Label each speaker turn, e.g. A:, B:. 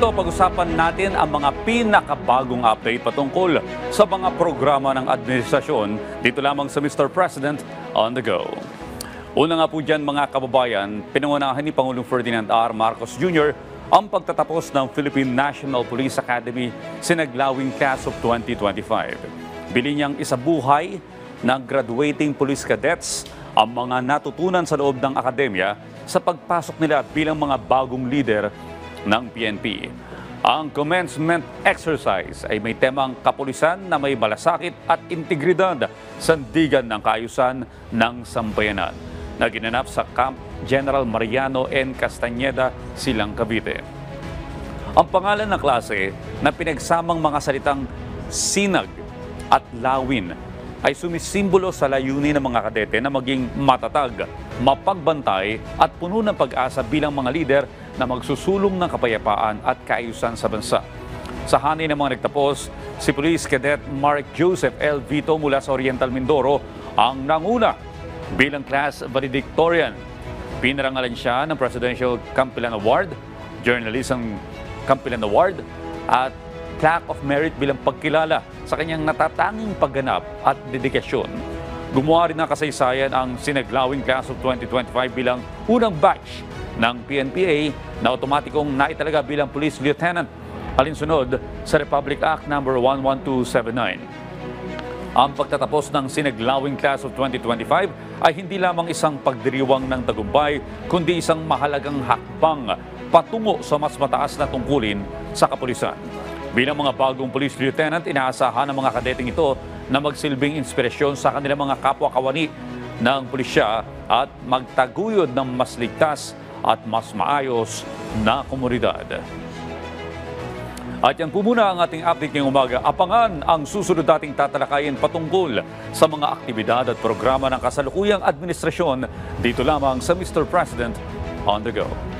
A: Dito, pag-usapan natin ang mga pinakabagong update patungkol sa mga programa ng administrasyon dito lamang sa Mr. President on the Go. Una nga po dyan mga kababayan, pinangunahan ni Pangulong Ferdinand R. Marcos Jr. ang pagtatapos ng Philippine National Police Academy Sinaglawing Class of 2025. Bili niyang isabuhay ng graduating police cadets ang mga natutunan sa loob ng akademya sa pagpasok nila bilang mga bagong leader ng PNP. Ang commencement exercise ay may temang kapulisan na may malasakit at integridad, sandigan ng kaayusan ng sambayanan na ginanap sa Camp General Mariano N. Castañeda, Silang, Cavite. Ang pangalan ng klase na pinagsamang mga salitang sinag at lawin ay sumisimbolo sa layunin ng mga kadete na maging matatag, mapagbantay at puno ng pag-asa bilang mga lider na magsusulong ng kapayapaan at kaayusan sa bansa. Sa hanay ng mga nagtapos, si Police Cadet Mark Joseph L. Vito mula sa Oriental Mindoro ang nanguna bilang class valedictorian. Pinarangalan siya ng Presidential Campilan Award, Journalism Campilan Award at Plaque of Merit bilang pagkilala sa kanyang natatanging pagganap at dedikasyon. Gumawa rin ng kasaysayan ang Sinaglawing Class of 2025 bilang unang batch ng PNPA na otomatikong naitalaga bilang Police Lieutenant alinsunod sa Republic Act No. 11279. Ang pagtatapos ng Sinaglawing Class of 2025 ay hindi lamang isang pagdiriwang ng tagumpay, kundi isang mahalagang hakbang patungo sa mas mataas na tungkulin sa kapulisan. Bilang mga bagong police lieutenant, inaasahan ng mga kadeteng ito na magsilbing inspirasyon sa kanilang mga kapwa-kawani ng pulisya at magtaguyod ng mas ligtas at mas maayos na komunidad. At yan po muna ang ating update ngayong umaga. Abangan ang susunod nating tatalakayin patungkol sa mga aktibidad at programa ng kasalukuyang administrasyon dito lamang sa Mr. President on the Go.